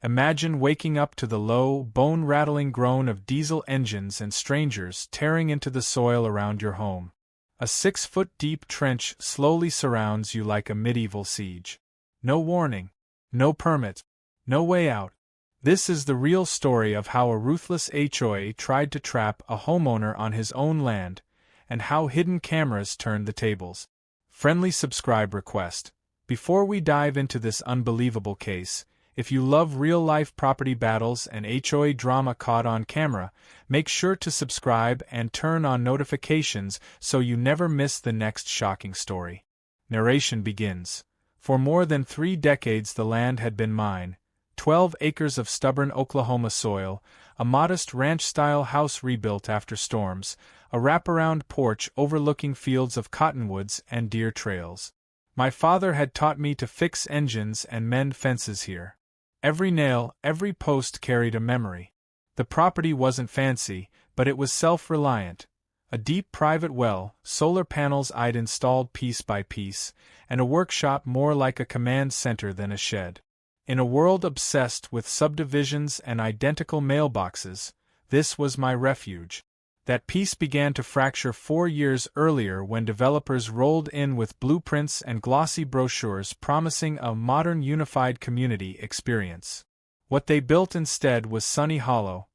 Imagine waking up to the low, bone-rattling groan of diesel engines and strangers tearing into the soil around your home. A 6-foot-deep trench slowly surrounds you like a medieval siege. No warning, no permit, no way out. This is the real story of how a ruthless HOA tried to trap a homeowner on his own land, and how hidden cameras turned the tables. Friendly subscribe request. Before we dive into this unbelievable case, if you love real-life property battles and HOA drama caught on camera, make sure to subscribe and turn on notifications so you never miss the next shocking story. Narration begins. For more than 3 decades the land had been mine. 12 acres of stubborn Oklahoma soil, a modest ranch-style house rebuilt after storms, a wraparound porch overlooking fields of cottonwoods and deer trails. My father had taught me to fix engines and mend fences here. Every nail, every post carried a memory. The property wasn't fancy, but it was self-reliant. A deep private well, solar panels I'd installed piece by piece, and a workshop more like a command center than a shed. In a world obsessed with subdivisions and identical mailboxes, this was my refuge. That peace began to fracture 4 years earlier when developers rolled in with blueprints and glossy brochures promising a modern unified community experience. What they built instead was Sunny Hollow,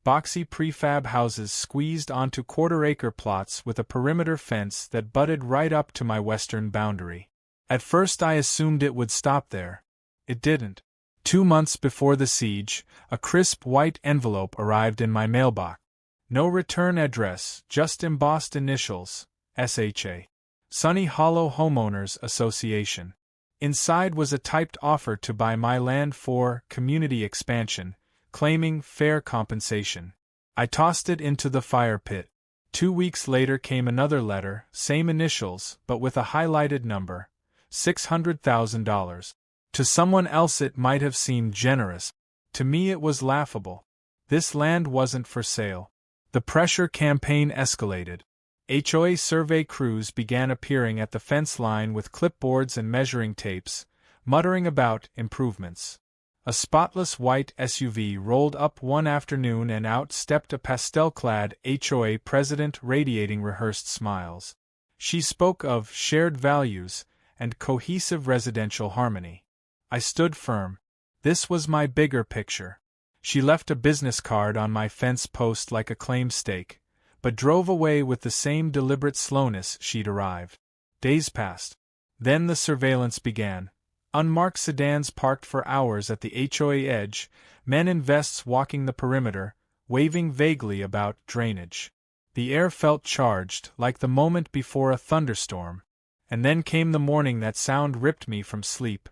boxy prefab houses squeezed onto quarter-acre plots with a perimeter fence that butted right up to my western boundary. At first I assumed it would stop there. It didn't. 2 months before the siege, a crisp white envelope arrived in my mailbox. No return address, just embossed initials, SHA. Sunny Hollow Homeowners Association. Inside was a typed offer to buy my land for community expansion, claiming fair compensation. I tossed it into the fire pit. 2 weeks later came another letter, same initials, but with a highlighted number, $600,000. To someone else it might have seemed generous. To me it was laughable. This land wasn't for sale. The pressure campaign escalated. HOA survey crews began appearing at the fence line with clipboards and measuring tapes, muttering about improvements. A spotless white SUV rolled up one afternoon and out stepped a pastel-clad HOA president radiating rehearsed smiles. She spoke of shared values and cohesive residential harmony. I stood firm. This was my bigger picture. She left a business card on my fence post like a claim stake, but drove away with the same deliberate slowness she'd arrived. Days passed. Then the surveillance began. Unmarked sedans parked for hours at the HOA edge, men in vests walking the perimeter, waving vaguely about drainage. The air felt charged, like the moment before a thunderstorm. And then came the morning that sound ripped me from sleep.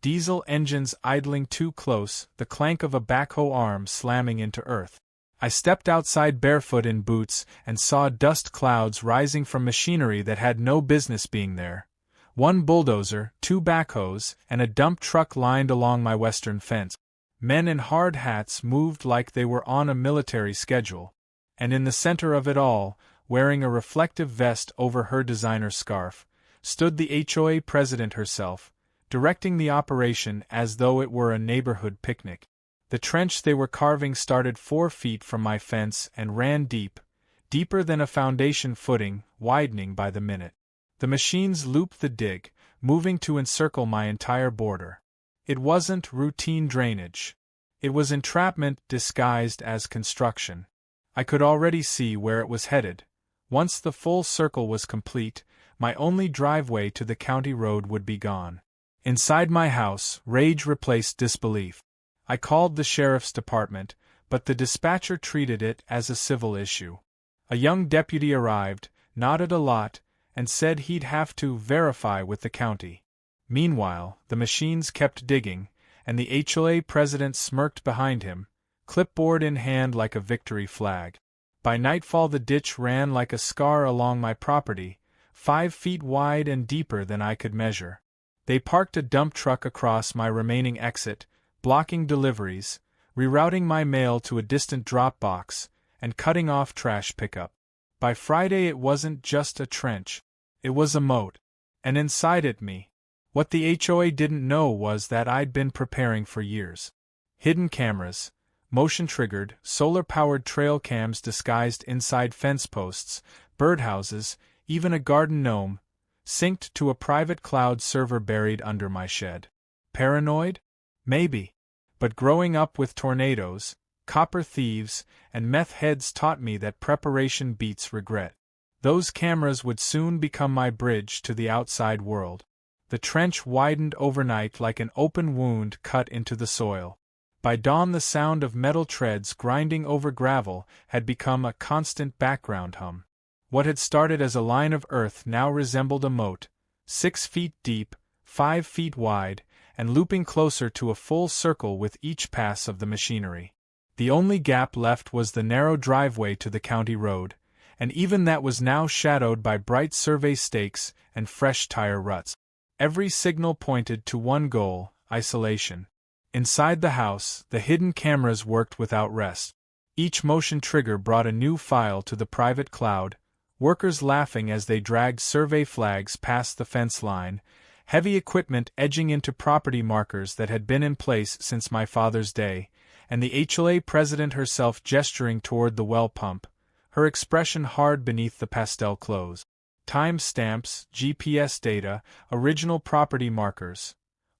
Diesel engines idling too close, the clank of a backhoe arm slamming into earth. I stepped outside barefoot in boots and saw dust clouds rising from machinery that had no business being there. 1 bulldozer, 2 backhoes, and a dump truck lined along my western fence. Men in hard hats moved like they were on a military schedule. And in the center of it all, wearing a reflective vest over her designer scarf, stood the HOA president herself, directing the operation as though it were a neighborhood picnic. The trench they were carving started 4 feet from my fence and ran deep, deeper than a foundation footing, widening by the minute. The machines looped the dig, moving to encircle my entire border. It wasn't routine drainage. It was entrapment disguised as construction. I could already see where it was headed. Once the full circle was complete, my only driveway to the county road would be gone. Inside my house, rage replaced disbelief. I called the sheriff's department, but the dispatcher treated it as a civil issue. A young deputy arrived, nodded a lot, and said he'd have to verify with the county. Meanwhile, the machines kept digging, and the HOA president smirked behind him, clipboard in hand like a victory flag. By nightfall the ditch ran like a scar along my property, 5 feet wide and deeper than I could measure. They parked a dump truck across my remaining exit, blocking deliveries, rerouting my mail to a distant drop box, and cutting off trash pickup. By Friday it wasn't just a trench. It was a moat. And inside it me. What the HOA didn't know was that I'd been preparing for years. Hidden cameras, motion-triggered, solar-powered trail cams disguised inside fence posts, birdhouses, even a garden gnome, synced to a private cloud server buried under my shed. Paranoid? Maybe. But growing up with tornadoes, copper thieves, and meth heads taught me that preparation beats regret. Those cameras would soon become my bridge to the outside world. The trench widened overnight like an open wound cut into the soil. By dawn the sound of metal treads grinding over gravel had become a constant background hum. What had started as a line of earth now resembled a moat, 6 feet deep, 5 feet wide, and looping closer to a full circle with each pass of the machinery. The only gap left was the narrow driveway to the county road, and even that was now shadowed by bright survey stakes and fresh tire ruts. Every signal pointed to one goal: isolation. Inside the house, the hidden cameras worked without rest. Each motion trigger brought a new file to the private cloud, workers laughing as they dragged survey flags past the fence line, heavy equipment edging into property markers that had been in place since my father's day, and the HOA president herself gesturing toward the well pump, her expression hard beneath the pastel clothes. Time stamps, GPS data, original property markers,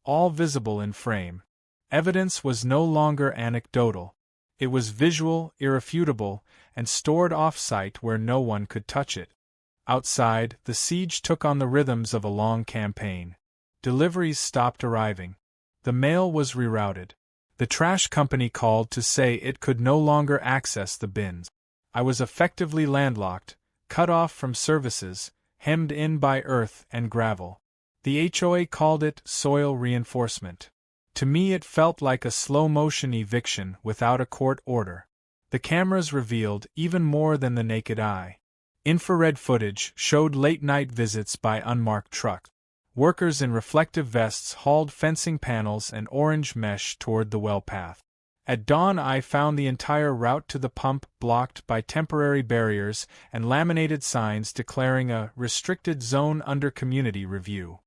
all visible in frame. Evidence was no longer anecdotal. It was visual, irrefutable, and stored off-site where no one could touch it. Outside, the siege took on the rhythms of a long campaign. Deliveries stopped arriving. The mail was rerouted. The trash company called to say it could no longer access the bins. I was effectively landlocked, cut off from services, hemmed in by earth and gravel. The HOA called it soil reinforcement. To me it felt like a slow-motion eviction without a court order. The cameras revealed even more than the naked eye. Infrared footage showed late-night visits by unmarked trucks. Workers in reflective vests hauled fencing panels and orange mesh toward the well path. At dawn I found the entire route to the pump blocked by temporary barriers and laminated signs declaring a restricted zone under community review.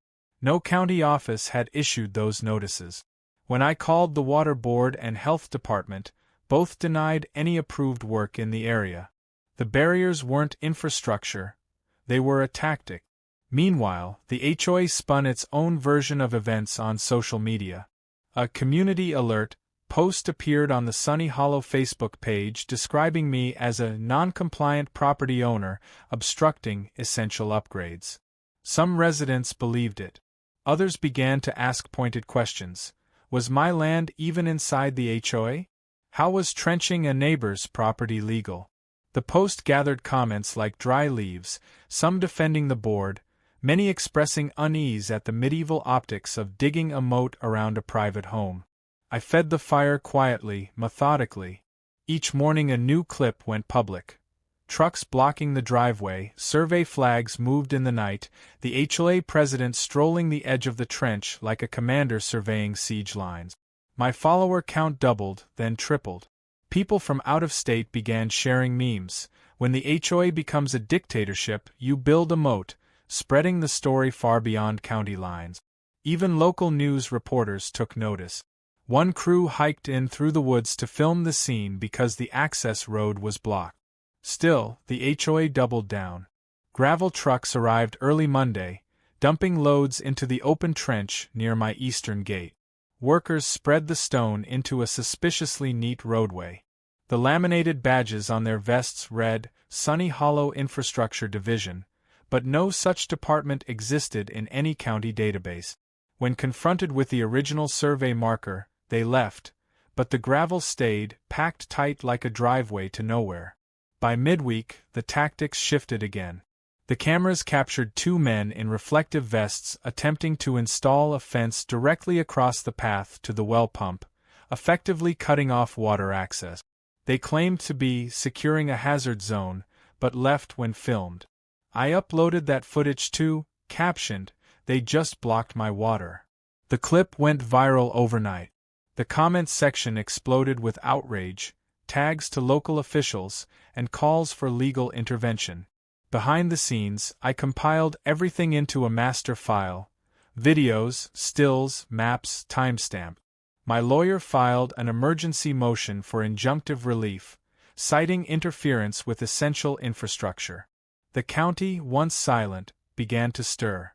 No county office had issued those notices. When I called the Water Board and Health Department, both denied any approved work in the area. The barriers weren't infrastructure, they were a tactic. Meanwhile, the HOA spun its own version of events on social media. A community alert post appeared on the Sunny Hollow Facebook page describing me as a non-compliant property owner obstructing essential upgrades. Some residents believed it. Others began to ask pointed questions. Was my land even inside the HOA? How was trenching a neighbor's property legal? The post gathered comments like dry leaves, some defending the board, many expressing unease at the medieval optics of digging a moat around a private home. I fed the fire quietly, methodically. Each morning a new clip went public. Trucks blocking the driveway, survey flags moved in the night, the HOA president strolling the edge of the trench like a commander surveying siege lines. My follower count doubled, then tripled. People from out of state began sharing memes. When the HOA becomes a dictatorship, you build a moat, spreading the story far beyond county lines. Even local news reporters took notice. One crew hiked in through the woods to film the scene because the access road was blocked. Still, the HOA doubled down. Gravel trucks arrived early Monday, dumping loads into the open trench near my eastern gate. Workers spread the stone into a suspiciously neat roadway. The laminated badges on their vests read, Sunny Hollow Infrastructure Division, but no such department existed in any county database. When confronted with the original survey marker, they left, but the gravel stayed, packed tight like a driveway to nowhere. By midweek, the tactics shifted again. The cameras captured 2 men in reflective vests attempting to install a fence directly across the path to the well pump, effectively cutting off water access. They claimed to be securing a hazard zone, but left when filmed. I uploaded that footage too, captioned, "They just blocked my water." The clip went viral overnight. The comments section exploded with outrage, tags to local officials, and calls for legal intervention. Behind the scenes, I compiled everything into a master file: videos, stills, maps, timestamp. My lawyer filed an emergency motion for injunctive relief, citing interference with essential infrastructure. The county, once silent, began to stir.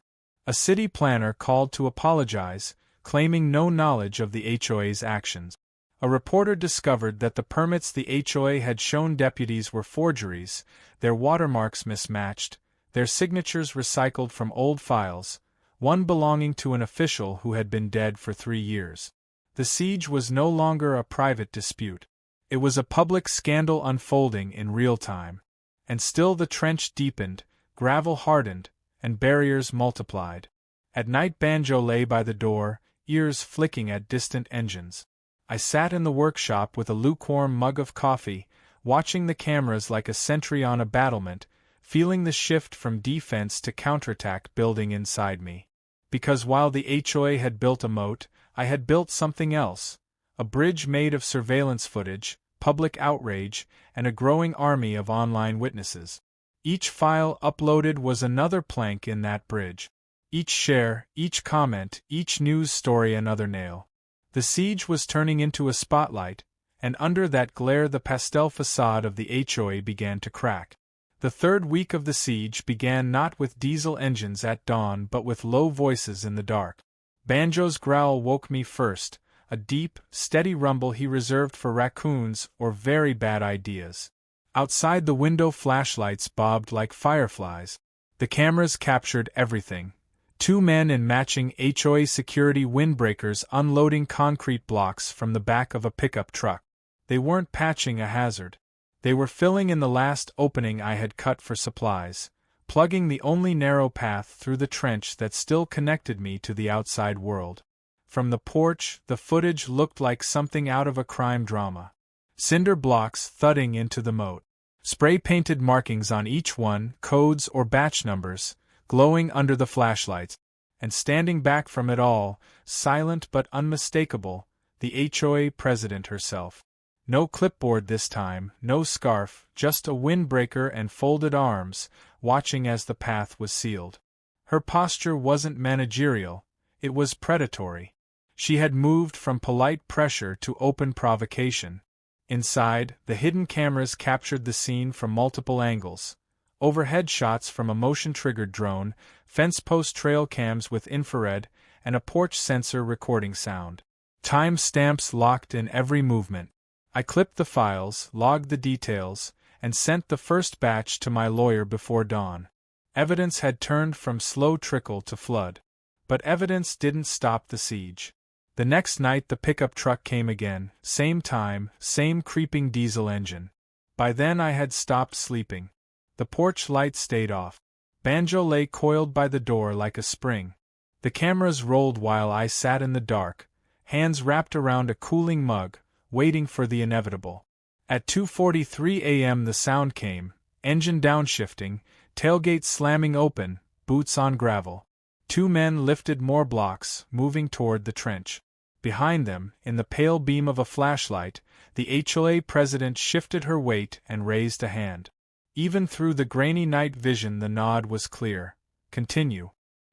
A city planner called to apologize, claiming no knowledge of the HOA's actions. A reporter discovered that the permits the HOA had shown deputies were forgeries, their watermarks mismatched, their signatures recycled from old files, one belonging to an official who had been dead for 3 years. The siege was no longer a private dispute. It was a public scandal unfolding in real time. And still the trench deepened, gravel hardened, and barriers multiplied. At night Banjo lay by the door, ears flicking at distant engines. I sat in the workshop with a lukewarm mug of coffee, watching the cameras like a sentry on a battlement, feeling the shift from defense to counterattack building inside me. Because while the HOA had built a moat, I had built something else, a bridge made of surveillance footage, public outrage, and a growing army of online witnesses. Each file uploaded was another plank in that bridge. Each share, each comment, each news story another nail. The siege was turning into a spotlight, and under that glare the pastel facade of the HOA began to crack. The third week of the siege began not with diesel engines at dawn but with low voices in the dark. Banjo's growl woke me first, a deep, steady rumble he reserved for raccoons or very bad ideas. Outside the window flashlights bobbed like fireflies. The cameras captured everything. 2 men in matching HOA security windbreakers unloading concrete blocks from the back of a pickup truck. They weren't patching a hazard. They were filling in the last opening I had cut for supplies, plugging the only narrow path through the trench that still connected me to the outside world. From the porch, the footage looked like something out of a crime drama. Cinder blocks thudding into the moat. Spray-painted markings on each one, codes or batch numbers, glowing under the flashlights. And standing back from it all, silent but unmistakable, the HOA president herself. No clipboard this time, no scarf, just a windbreaker and folded arms, watching as the path was sealed. Her posture wasn't managerial, it was predatory. She had moved from polite pressure to open provocation. Inside, the hidden cameras captured the scene from multiple angles. Overhead shots from a motion-triggered drone, fence post trail cams with infrared, and a porch sensor recording sound. Time stamps locked in every movement. I clipped the files, logged the details, and sent the first batch to my lawyer before dawn. Evidence had turned from slow trickle to flood. But evidence didn't stop the siege. The next night the pickup truck came again, same time, same creeping diesel engine. By then I had stopped sleeping. The porch light stayed off. Banjo lay coiled by the door like a spring. The cameras rolled while I sat in the dark, hands wrapped around a cooling mug, waiting for the inevitable. At 2:43 a.m. the sound came, engine downshifting, tailgate slamming open, boots on gravel. 2 men lifted more blocks, moving toward the trench. Behind them, in the pale beam of a flashlight, the HOA president shifted her weight and raised a hand. Even through the grainy night vision the nod was clear. Continue.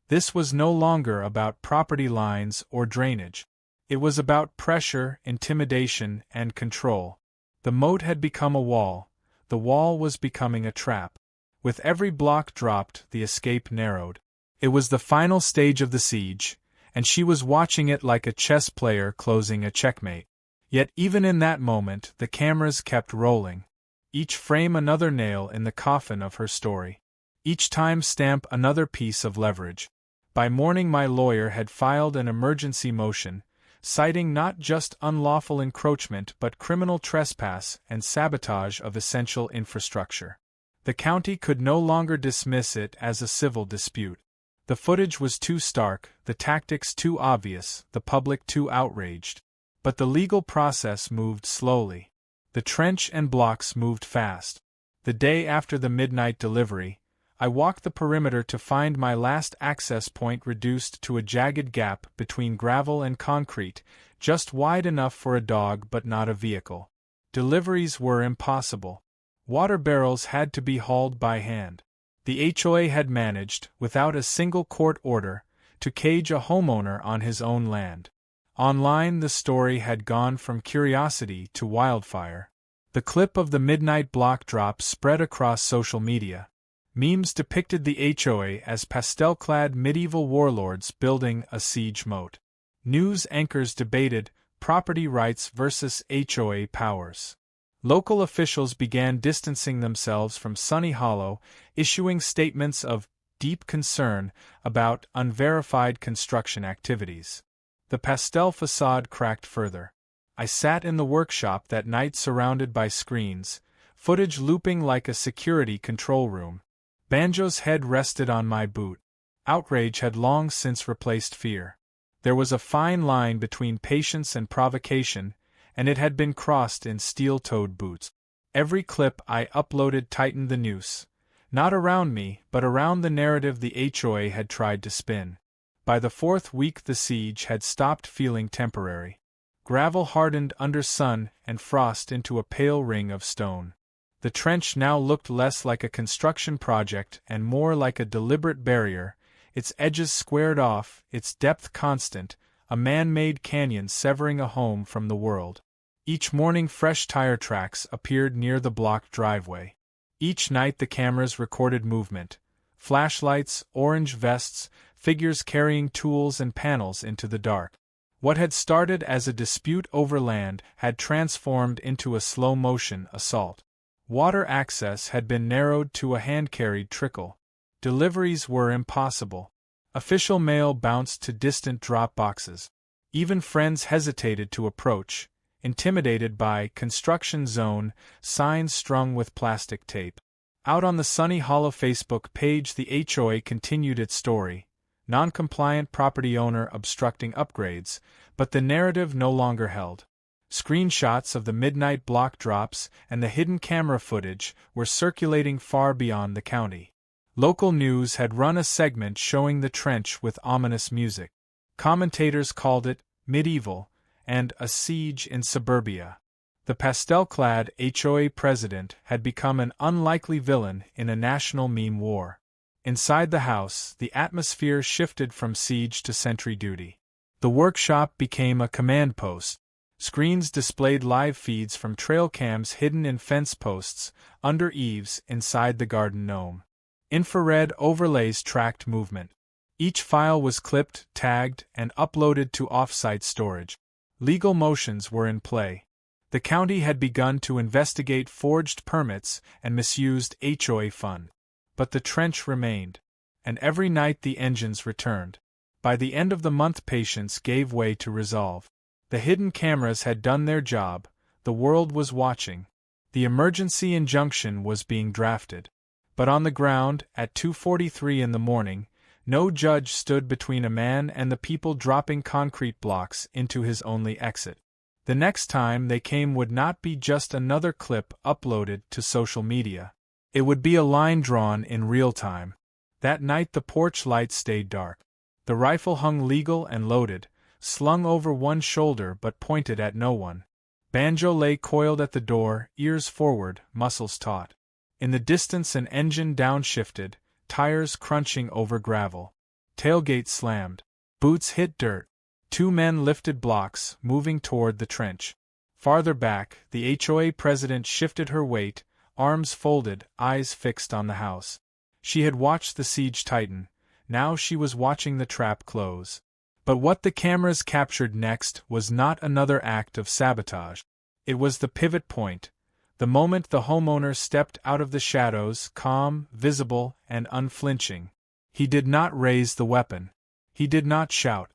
This was no longer about property lines or drainage. It was about pressure, intimidation, and control. The moat had become a wall. The wall was becoming a trap. With every block dropped, the escape narrowed. It was the final stage of the siege, and she was watching it like a chess player closing a checkmate. Yet even in that moment, the cameras kept rolling. Each frame another nail in the coffin of her story. Each time stamp another piece of leverage. By morning my lawyer had filed an emergency motion, citing not just unlawful encroachment but criminal trespass and sabotage of essential infrastructure. The county could no longer dismiss it as a civil dispute. The footage was too stark, the tactics too obvious, the public too outraged. But the legal process moved slowly. The trench and blocks moved fast. The day after the midnight delivery, I walked the perimeter to find my last access point reduced to a jagged gap between gravel and concrete, just wide enough for a dog but not a vehicle. Deliveries were impossible. Water barrels had to be hauled by hand. The HOA had managed, without a single court order, to cage a homeowner on his own land. Online, the story had gone from curiosity to wildfire. The clip of the midnight block drop spread across social media. Memes depicted the HOA as pastel-clad medieval warlords building a siege moat. News anchors debated property rights versus HOA powers. Local officials began distancing themselves from Sunny Hollow, issuing statements of deep concern about unverified construction activities. The pastel facade cracked further. I sat in the workshop that night surrounded by screens, footage looping like a security control room. Banjo's head rested on my boot. Outrage had long since replaced fear. There was a fine line between patience and provocation, and it had been crossed in steel-toed boots. Every clip I uploaded tightened the noose, not around me, but around the narrative the HOA had tried to spin. By the fourth week the siege had stopped feeling temporary. Gravel hardened under sun and frost into a pale ring of stone. The trench now looked less like a construction project and more like a deliberate barrier, its edges squared off, its depth constant, a man-made canyon severing a home from the world. Each morning fresh tire tracks appeared near the blocked driveway. Each night the cameras recorded movement. Flashlights, orange vests, figures carrying tools and panels into the dark. What had started as a dispute over land had transformed into a slow-motion assault. Water access had been narrowed to a hand-carried trickle. Deliveries were impossible. Official mail bounced to distant drop boxes. Even friends hesitated to approach, intimidated by construction zone signs strung with plastic tape. Out on the Sunny Hollow Facebook page the HOA continued its story, non-compliant property owner obstructing upgrades, but the narrative no longer held. Screenshots of the midnight block drops and the hidden camera footage were circulating far beyond the county. Local news had run a segment showing the trench with ominous music. Commentators called it medieval and a siege in suburbia. The pastel-clad HOA president had become an unlikely villain in a national meme war. Inside the house, the atmosphere shifted from siege to sentry duty. The workshop became a command post. Screens displayed live feeds from trail cams hidden in fence posts, under eaves, inside the garden gnome. Infrared overlays tracked movement. Each file was clipped, tagged, and uploaded to off-site storage. Legal motions were in play. The county had begun to investigate forged permits and misused HOA funds. But the trench remained. And every night the engines returned. By the end of the month patience gave way to resolve. The hidden cameras had done their job, the world was watching. The emergency injunction was being drafted. But on the ground, at 2:43 in the morning, no judge stood between a man and the people dropping concrete blocks into his only exit. The next time they came would not be just another clip uploaded to social media. It would be a line drawn in real time. That night the porch light stayed dark. The rifle hung legal and loaded, slung over one shoulder but pointed at no one. Banjo lay coiled at the door, ears forward, muscles taut. In the distance an engine downshifted, tires crunching over gravel. Tailgate slammed. Boots hit dirt. Two men lifted blocks, moving toward the trench. Farther back, the HOA president shifted her weight, arms folded, eyes fixed on the house. She had watched the siege tighten. Now she was watching the trap close. But what the cameras captured next was not another act of sabotage. It was the pivot point. The moment the homeowner stepped out of the shadows, calm, visible, and unflinching. He did not raise the weapon. He did not shout.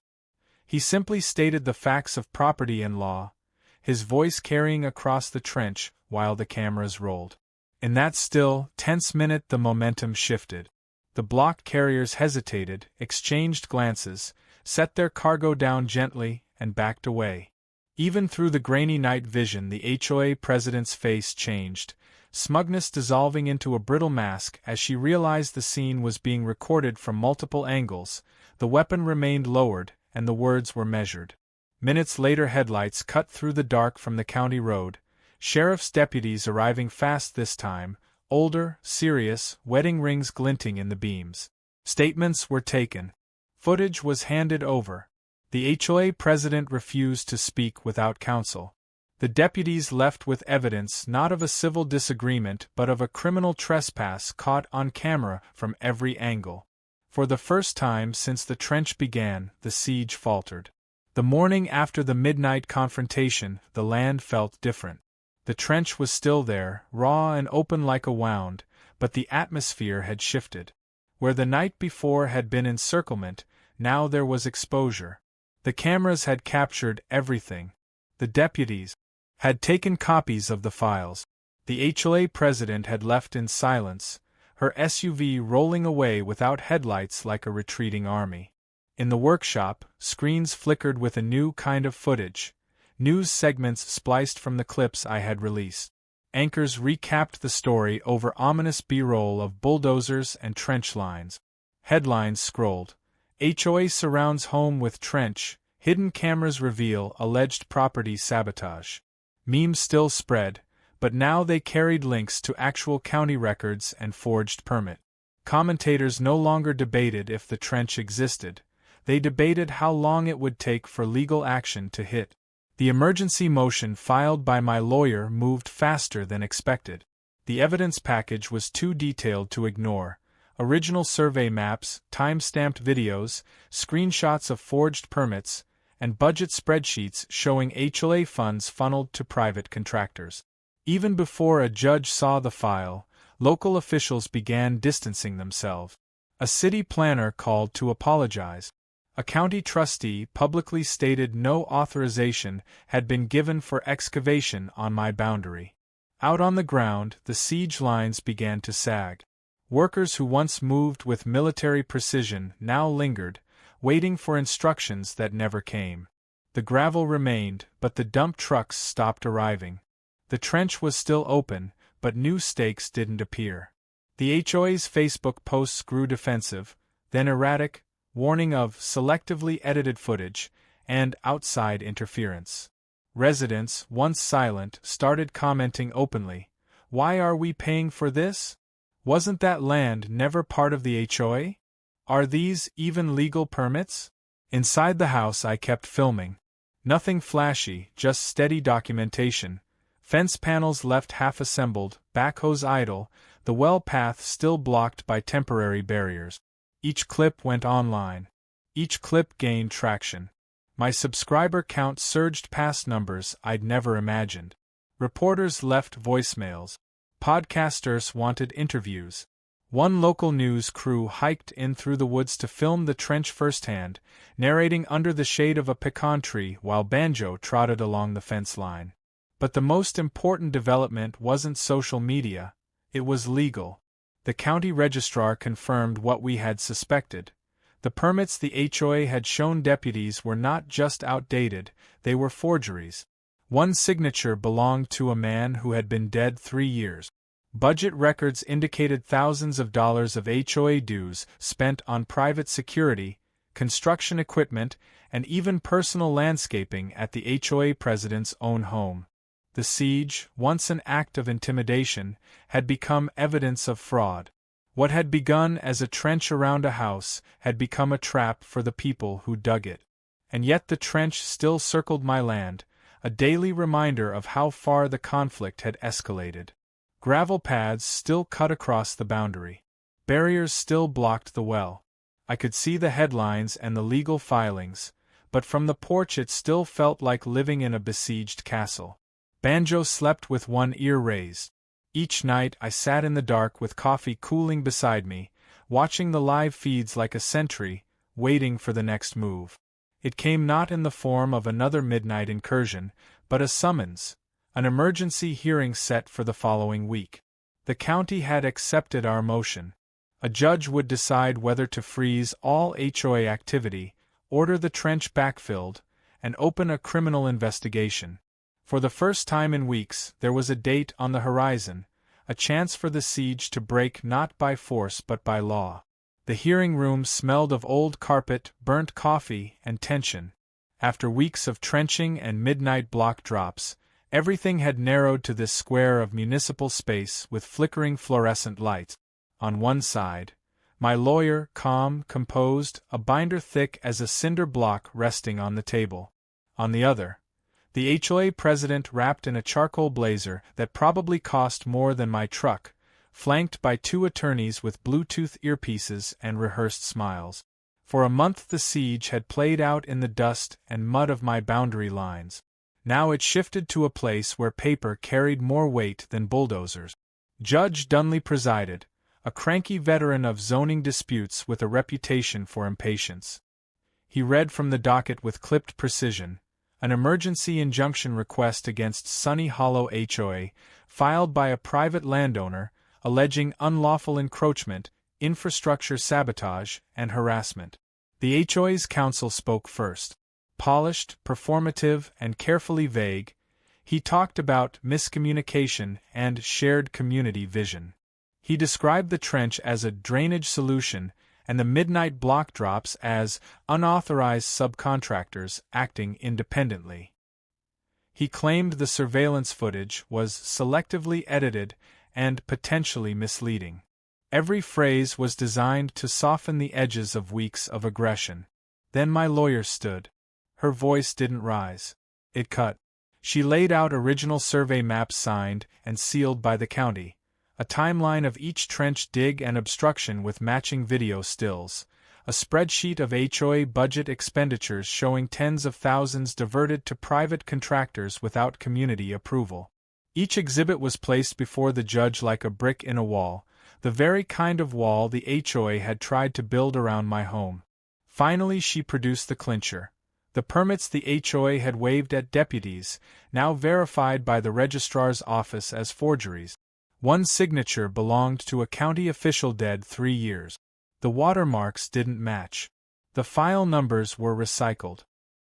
He simply stated the facts of property and law, his voice carrying across the trench while the cameras rolled. In that still, tense minute the momentum shifted. The block carriers hesitated, exchanged glances, set their cargo down gently, and backed away. Even through the grainy night vision the HOA president's face changed, smugness dissolving into a brittle mask as she realized the scene was being recorded from multiple angles. The weapon remained lowered, and the words were measured. Minutes later headlights cut through the dark from the county road, sheriff's deputies arriving fast this time, older, serious, wedding rings glinting in the beams. Statements were taken. Footage was handed over. The HOA president refused to speak without counsel. The deputies left with evidence not of a civil disagreement but of a criminal trespass caught on camera from every angle. For the first time since the trench began, the siege faltered. The morning after the midnight confrontation, the land felt different. The trench was still there, raw and open like a wound, but the atmosphere had shifted. Where the night before had been encirclement, now there was exposure. The cameras had captured everything. The deputies had taken copies of the files. The HOA president had left in silence, her SUV rolling away without headlights like a retreating army. In the workshop, screens flickered with a new kind of footage, news segments spliced from the clips I had released. Anchors recapped the story over ominous B-roll of bulldozers and trench lines. Headlines scrolled. HOA surrounds home with trench, hidden cameras reveal alleged property sabotage. Memes still spread, but now they carried links to actual county records and forged permit. Commentators no longer debated if the trench existed. They debated how long it would take for legal action to hit. The emergency motion filed by my lawyer moved faster than expected. The evidence package was too detailed to ignore. Original survey maps, time-stamped videos, screenshots of forged permits, and budget spreadsheets showing HOA funds funneled to private contractors. Even before a judge saw the file, local officials began distancing themselves. A city planner called to apologize. A county trustee publicly stated no authorization had been given for excavation on my boundary. Out on the ground, the siege lines began to sag. Workers who once moved with military precision now lingered, waiting for instructions that never came. The gravel remained, but the dump trucks stopped arriving. The trench was still open, but new stakes didn't appear. The HOA's Facebook posts grew defensive, then erratic, warning of selectively edited footage and outside interference. Residents, once silent, started commenting openly. Why are we paying for this? Wasn't that land never part of the HOA? Are these even legal permits? Inside the house I kept filming. Nothing flashy, just steady documentation. Fence panels left half-assembled, backhoes idle, the well path still blocked by temporary barriers. Each clip went online. Each clip gained traction. My subscriber count surged past numbers I'd never imagined. Reporters left voicemails. Podcasters wanted interviews. One local news crew hiked in through the woods to film the trench firsthand, narrating under the shade of a pecan tree while banjo trotted along the fence line. But the most important development wasn't social media, it was legal. The county registrar confirmed what we had suspected. The permits the HOA had shown deputies were not just outdated, they were forgeries. One signature belonged to a man who had been dead 3 years. Budget records indicated thousands of dollars of HOA dues spent on private security, construction equipment, and even personal landscaping at the HOA president's own home. The siege, once an act of intimidation, had become evidence of fraud. What had begun as a trench around a house had become a trap for the people who dug it. And yet the trench still circled my land, a daily reminder of how far the conflict had escalated. Gravel paths still cut across the boundary. Barriers still blocked the well. I could see the headlines and the legal filings, but from the porch it still felt like living in a besieged castle. Banjo slept with one ear raised. Each night I sat in the dark with coffee cooling beside me, watching the live feeds like a sentry, waiting for the next move. It came not in the form of another midnight incursion, but a summons. An emergency hearing set for the following week. The county had accepted our motion. A judge would decide whether to freeze all HOA activity, order the trench backfilled, and open a criminal investigation. For the first time in weeks, there was a date on the horizon, a chance for the siege to break not by force but by law. The hearing room smelled of old carpet, burnt coffee, and tension. After weeks of trenching and midnight block drops, everything had narrowed to this square of municipal space with flickering fluorescent lights. On one side, My lawyer, calm, composed, a binder thick as a cinder block resting on the table. On the other, the HOA president wrapped in a charcoal blazer that probably cost more than my truck, flanked by 2 attorneys with Bluetooth earpieces and rehearsed smiles. For a month the siege had played out in the dust and mud of my boundary lines. Now it shifted to a place where paper carried more weight than bulldozers. Judge Dunley presided, a cranky veteran of zoning disputes with a reputation for impatience. He read from the docket with clipped precision, an emergency injunction request against Sunny Hollow HOA, filed by a private landowner, alleging unlawful encroachment, infrastructure sabotage, and harassment. The HOA's counsel spoke first. Polished, performative, and carefully vague, he talked about miscommunication and shared community vision. He described the trench as a drainage solution and the midnight block drops as unauthorized subcontractors acting independently. He claimed the surveillance footage was selectively edited and potentially misleading. Every phrase was designed to soften the edges of weeks of aggression. Then my lawyer stood. Her voice didn't rise. It cut. She laid out original survey maps signed and sealed by the county, a timeline of each trench dig and obstruction with matching video stills, a spreadsheet of HOA budget expenditures showing tens of thousands diverted to private contractors without community approval. Each exhibit was placed before the judge like a brick in a wall, the very kind of wall the HOA had tried to build around my home. Finally she produced the clincher. The permits the HOA had waived at deputies, now verified by the registrar's office as forgeries. One signature belonged to a county official dead 3 years. The watermarks didn't match. The file numbers were recycled.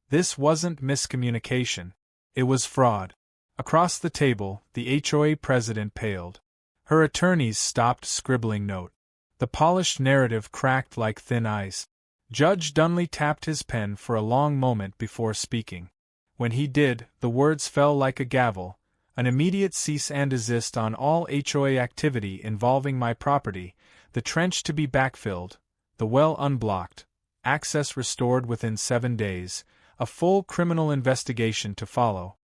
This wasn't miscommunication. It was fraud. Across the table, the HOA president paled. Her attorneys stopped scribbling note. The polished narrative cracked like thin ice. Judge Dunley tapped his pen for a long moment before speaking. When he did, the words fell like a gavel, an immediate cease and desist on all HOA activity involving my property, the trench to be backfilled, the well unblocked, access restored within 7 days, a full criminal investigation to follow.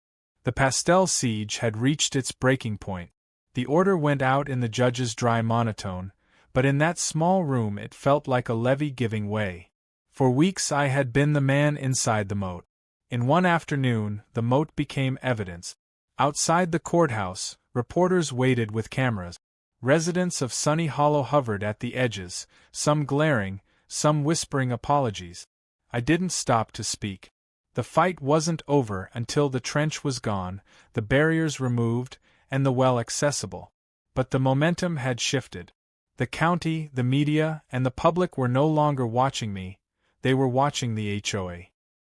The pastel siege had reached its breaking point. The order went out in the judge's dry monotone, but in that small room it felt like a levee giving way. For weeks I had been the man inside the moat. In one afternoon, the moat became evidence. Outside the courthouse, reporters waited with cameras. Residents of Sunny Hollow hovered at the edges, some glaring, some whispering apologies. I didn't stop to speak. The fight wasn't over until the trench was gone, the barriers removed, and the well accessible. But the momentum had shifted. The county, the media, and the public were no longer watching me. They were watching the HOA.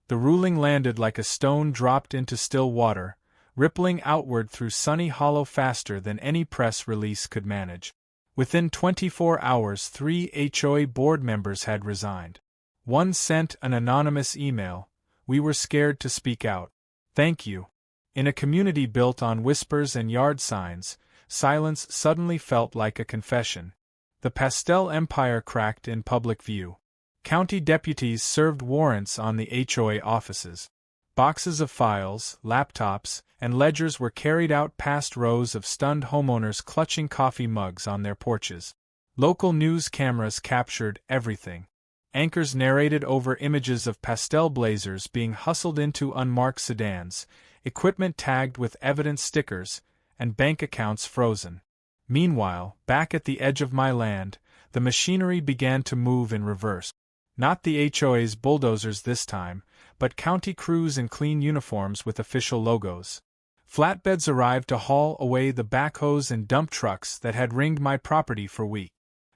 The ruling landed like a stone dropped into still water, rippling outward through Sunny Hollow faster than any press release could manage. Within 24 hours 3 HOA board members had resigned. One sent an anonymous email, "We were scared to speak out. Thank you." In a community built on whispers and yard signs, silence suddenly felt like a confession. The pastel empire cracked in public view. County deputies served warrants on the HOA offices. Boxes of files, laptops, and ledgers were carried out past rows of stunned homeowners clutching coffee mugs on their porches. Local news cameras captured everything. Anchors narrated over images of pastel blazers being hustled into unmarked sedans, equipment tagged with evidence stickers, and bank accounts frozen. Meanwhile, back at the edge of my land, the machinery began to move in reverse. Not the HOA's bulldozers this time, but county crews in clean uniforms with official logos. Flatbeds arrived to haul away the backhoes and dump trucks that had ringed my property for weeks.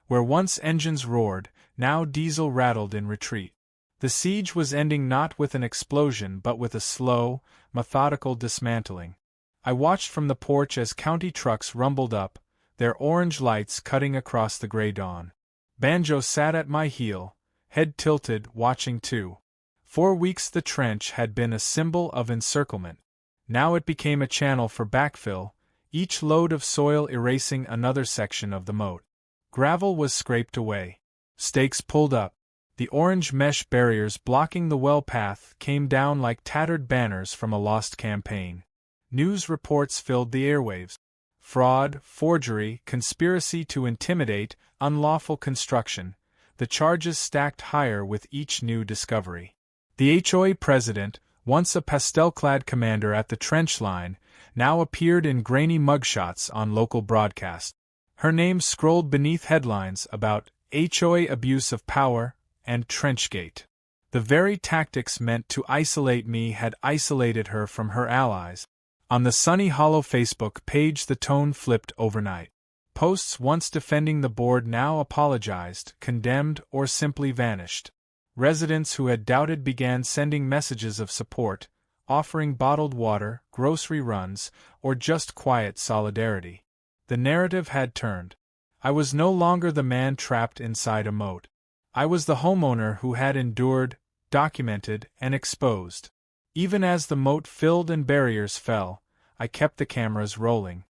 Where once engines roared, now diesel rattled in retreat. The siege was ending not with an explosion but with a slow, methodical dismantling. I watched from the porch as county trucks rumbled up, their orange lights cutting across the gray dawn. Banjo sat at my heel, head tilted, watching too. 4 weeks the trench had been a symbol of encirclement. Now it became a channel for backfill, each load of soil erasing another section of the moat. Gravel was scraped away. Stakes pulled up. The orange mesh barriers blocking the well path came down like tattered banners from a lost campaign. News reports filled the airwaves. Fraud, forgery, conspiracy to intimidate, unlawful construction. The charges stacked higher with each new discovery. The HOA president, once a pastel-clad commander at the trench line, now appeared in grainy mugshots on local broadcasts. Her name scrolled beneath headlines about HOA abuse of power and Trenchgate. The very tactics meant to isolate me had isolated her from her allies. On the Sunny Hollow Facebook page the tone flipped overnight. Posts once defending the board now apologized, condemned, or simply vanished. Residents who had doubted began sending messages of support, offering bottled water, grocery runs, or just quiet solidarity. The narrative had turned. I was no longer the man trapped inside a moat. I was the homeowner who had endured, documented, and exposed. Even as the moat filled and barriers fell, I kept the cameras rolling.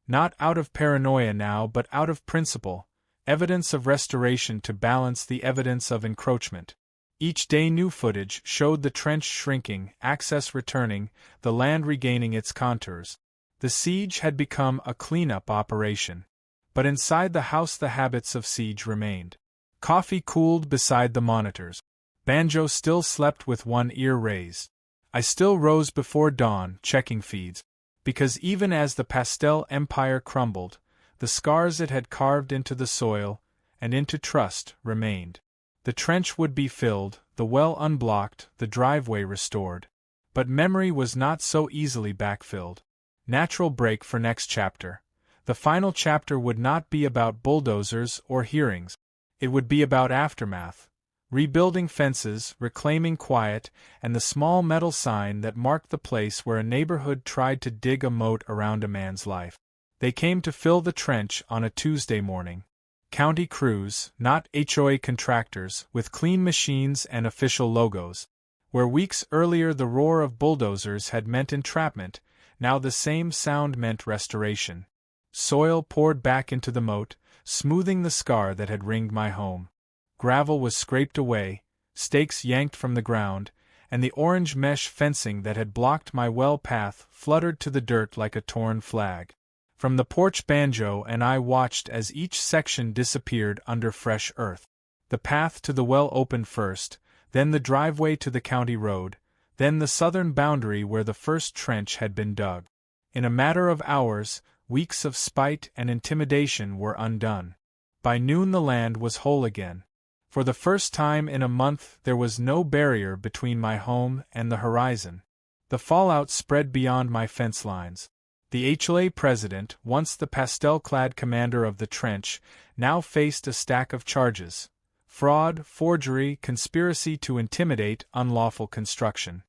Not out of paranoia now but out of principle, evidence of restoration to balance the evidence of encroachment. Each day new footage showed the trench shrinking, access returning, the land regaining its contours. The siege had become a cleanup operation. But inside the house the habits of siege remained. Coffee cooled beside the monitors. Banjo still slept with one ear raised. I still rose before dawn, checking feeds. Because even as the pastel empire crumbled, the scars it had carved into the soil, and into trust, remained. The trench would be filled, the well unblocked, the driveway restored. But memory was not so easily backfilled. Natural break for next chapter. The final chapter would not be about bulldozers or hearings. It would be about aftermath. Rebuilding fences, reclaiming quiet, and the small metal sign that marked the place where a neighborhood tried to dig a moat around a man's life. They came to fill the trench on a Tuesday morning. County crews, not HOA contractors, with clean machines and official logos. Where weeks earlier the roar of bulldozers had meant entrapment, now the same sound meant restoration. Soil poured back into the moat, smoothing the scar that had ringed my home. Gravel was scraped away, stakes yanked from the ground, and the orange mesh fencing that had blocked my well path fluttered to the dirt like a torn flag. From the porch Banjo and I watched as each section disappeared under fresh earth. The path to the well opened first, then the driveway to the county road, then the southern boundary where the first trench had been dug. In a matter of hours, weeks of spite and intimidation were undone. By noon the land was whole again. For the first time in a month there was no barrier between my home and the horizon. The fallout spread beyond my fence lines. The HOA president, once the pastel-clad commander of the trench, now faced a stack of charges: fraud, forgery, conspiracy to intimidate, unlawful construction.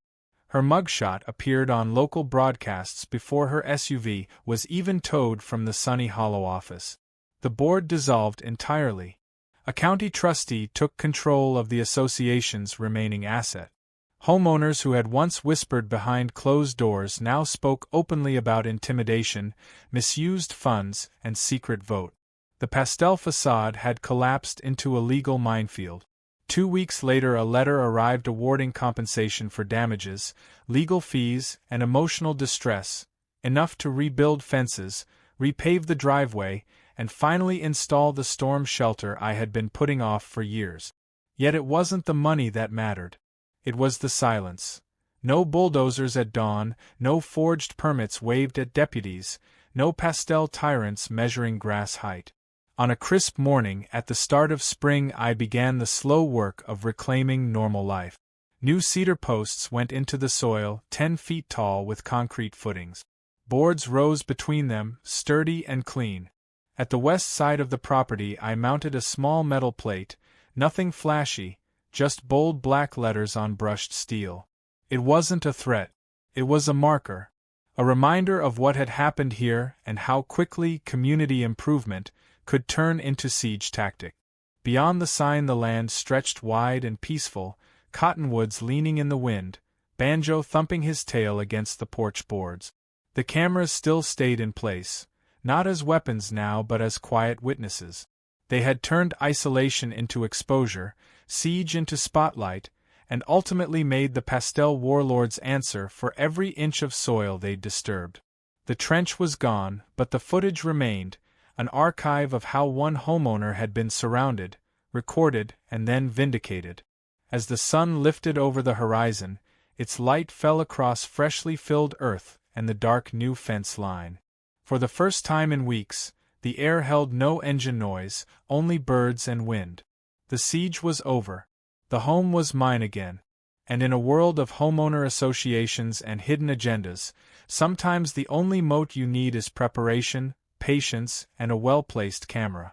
Her mugshot appeared on local broadcasts before her SUV was even towed from the Sunny Hollow office. The board dissolved entirely. A county trustee took control of the association's remaining asset. Homeowners who had once whispered behind closed doors now spoke openly about intimidation, misused funds, and secret vote. The pastel facade had collapsed into a legal minefield. 2 weeks later a letter arrived awarding compensation for damages, legal fees, and emotional distress, enough to rebuild fences, repave the driveway, and finally install the storm shelter I had been putting off for years. Yet it wasn't the money that mattered. It was the silence. No bulldozers at dawn, no forged permits waved at deputies, no pastel tyrants measuring grass height. On a crisp morning at the start of spring I began the slow work of reclaiming normal life. New cedar posts went into the soil, 10 feet tall with concrete footings. Boards rose between them, sturdy and clean. At the west side of the property I mounted a small metal plate, nothing flashy, just bold black letters on brushed steel. It wasn't a threat. It was a marker. A reminder of what had happened here and how quickly community improvement could turn into siege tactic. Beyond the sign the land stretched wide and peaceful, cottonwoods leaning in the wind, Banjo thumping his tail against the porch boards. The cameras still stayed in place, not as weapons now but as quiet witnesses. They had turned isolation into exposure, siege into spotlight, and ultimately made the pastel warlords answer for every inch of soil they'd disturbed. The trench was gone, but the footage remained, an archive of how one homeowner had been surrounded, recorded, and then vindicated. As the sun lifted over the horizon, its light fell across freshly filled earth and the dark new fence line. For the first time in weeks, the air held no engine noise, only birds and wind. The siege was over. The home was mine again. And in a world of homeowner associations and hidden agendas, sometimes the only moat you need is preparation, patience, and a well-placed camera.